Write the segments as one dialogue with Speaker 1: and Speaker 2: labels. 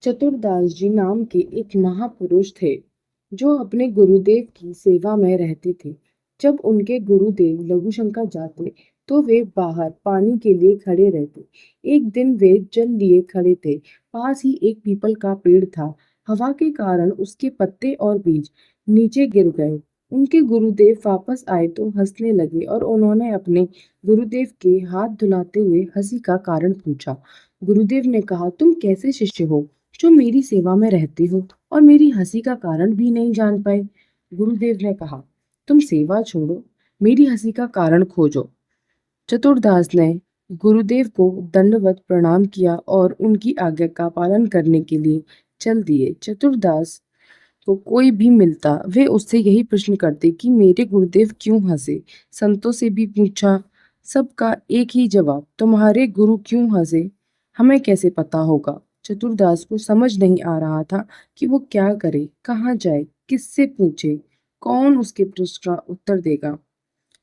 Speaker 1: चतुरदास जी नाम के एक महापुरुष थे जो अपने गुरुदेव की सेवा में रहते थे। जब उनके गुरुदेव लघुशंका जाते तो वे बाहर पानी के लिए खड़े रहते। एक दिन वे जल लिए खड़े थे। पास ही एक पीपल का पेड़ था। हवा के कारण उसके पत्ते और बीज नीचे गिर गए। उनके गुरुदेव वापस आए तो हंसने लगे और उन्होंने अपने गुरुदेव के हाथ धुलाते हुए हंसी का कारण पूछा। गुरुदेव ने कहा, तुम कैसे शिष्य हो जो मेरी सेवा में रहते हो और मेरी हंसी का कारण भी नहीं जान पाए। गुरुदेव ने कहा, तुम सेवा छोड़ो, मेरी हंसी का कारण खोजो। चतुरदास ने गुरुदेव को दंडवत प्रणाम किया और उनकी आज्ञा का पालन करने के लिए चल दिए। चतुरदास को कोई भी मिलता वे उससे यही प्रश्न करते कि मेरे गुरुदेव क्यों हंसे। संतों से भी पूछा, सबका एक ही जवाब, तुम्हारे गुरु क्यों हंसे, हमें कैसे पता होगा। चतुरदास को समझ नहीं आ रहा था कि वो क्या करे, कहाँ जाए, किससे पूछे, कौन उसके प्रश्न का उत्तर देगा।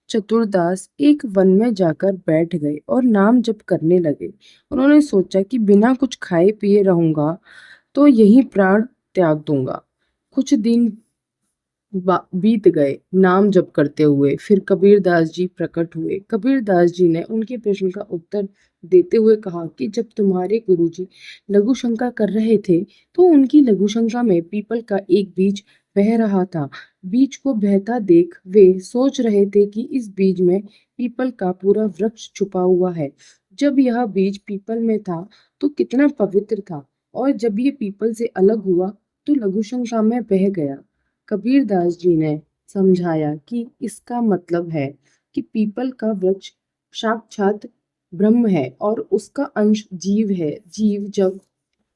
Speaker 1: चतुरदास एक वन में जाकर बैठ गए और नाम जप करने लगे। उन्होंने सोचा कि बिना कुछ खाए पिए रहूंगा तो यही प्राण त्याग दूंगा। कुछ दिन बीत गए नाम जप करते हुए। फिर कबीरदास जी प्रकट हुए। कबीरदास जी ने उनके प्रश्न का उत्तर देते हुए कहा कि जब तुम्हारे गुरुजी लघु शंका कर रहे थे तो उनकी लघु शंका में पीपल का एक बीज बह रहा था। बीज को बहता देख वे सोच रहे थे कि इस बीज में पीपल का पूरा वृक्ष छुपा हुआ है। जब यह बीज पीपल में था तो कितना पवित्र था, और जब ये पीपल से अलग हुआ तो लघु शंका में बह गया। कबीरदास जी ने समझाया कि इसका मतलब है कि पीपल का वृक्ष साक्षात ब्रह्म है और उसका अंश जीव है। जीव जब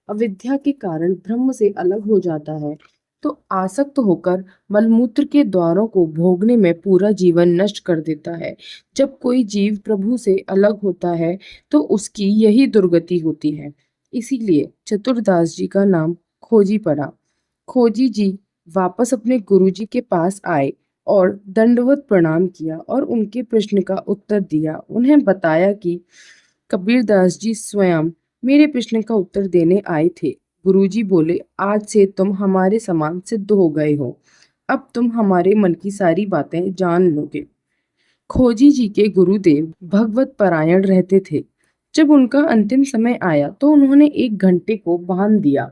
Speaker 1: अविद्या के कारण ब्रह्म से अलग हो जाता है तो आसक्त होकर मलमूत्र के द्वारों को भोगने में पूरा जीवन नष्ट कर देता है। जब कोई जीव प्रभु से अलग होता है तो उसकी यही दुर्गति होती है। इसीलिए चतुरदास जी का नाम खोजी पड़ा। खोजी जी वापस अपने गुरुजी के पास आए और दंडवत प्रणाम किया और उनके प्रश्न का उत्तर दिया। उन्हें बताया कि कबीरदास जी स्वयं मेरे प्रश्न का उत्तर देने आए थे। गुरुजी बोले, आज से तुम हमारे समान सिद्ध हो गए हो। अब तुम हमारे मन की सारी बातें जान लोगे। खोजी जी के गुरुदेव भगवत परायण रहते थे। जब उनका अंतिम समय आया तो उन्होंने एक घंटे को बांध दिया।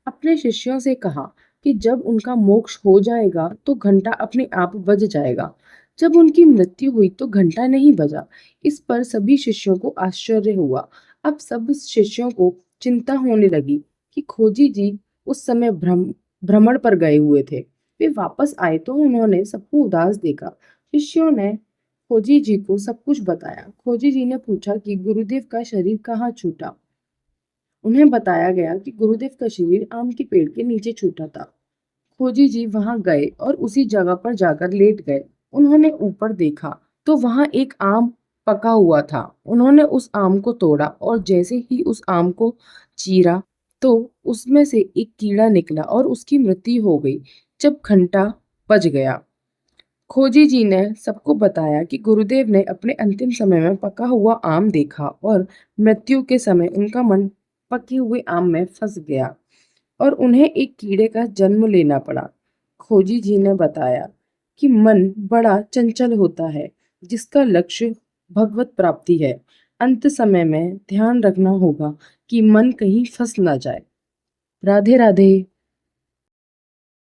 Speaker 1: अपने शिष्यों से कहा कि जब उनका मोक्ष हो जाएगा तो घंटा अपने आप बज जाएगा। जब उनकी मृत्यु हुई तो घंटा नहीं बजा। इस पर सभी शिष्यों को आश्चर्य हुआ। अब सब शिष्यों को चिंता होने लगी कि खोजी जी उस समय भ्रमण पर गए हुए थे। वे वापस आए तो उन्होंने सबको उदास देखा। शिष्यों ने खोजी जी को सब कुछ बताया। खोजी जी ने पूछा कि गुरुदेव का शरीर कहाँ छूटा। उन्हें बताया गया कि गुरुदेव का शरीर आम के पेड़ के नीचे छूटा था। खोजी जी वहां गए और उसी जगह पर जाकर लेट गए। उन्होंने ऊपर देखा तो वहां एक आम पका हुआ था। उन्होंने उस आम को तोड़ा और जैसे ही उस आम को चीरा तो उसमें से एक कीड़ा निकला और उसकी मृत्यु हो गई। जब घंटा बज गया, खोजी जी ने सबको बताया कि गुरुदेव ने अपने अंतिम समय में पका हुआ आम देखा और मृत्यु के समय उनका मन पके हुए आम में फंस गया और उन्हें एक कीड़े का जन्म लेना पड़ा। खोजी जी ने बताया कि मन बड़ा चंचल होता है जिसका लक्ष्य भगवत प्राप्ति है। अंत समय में ध्यान रखना होगा कि मन कहीं फंस ना जाए। राधे राधे।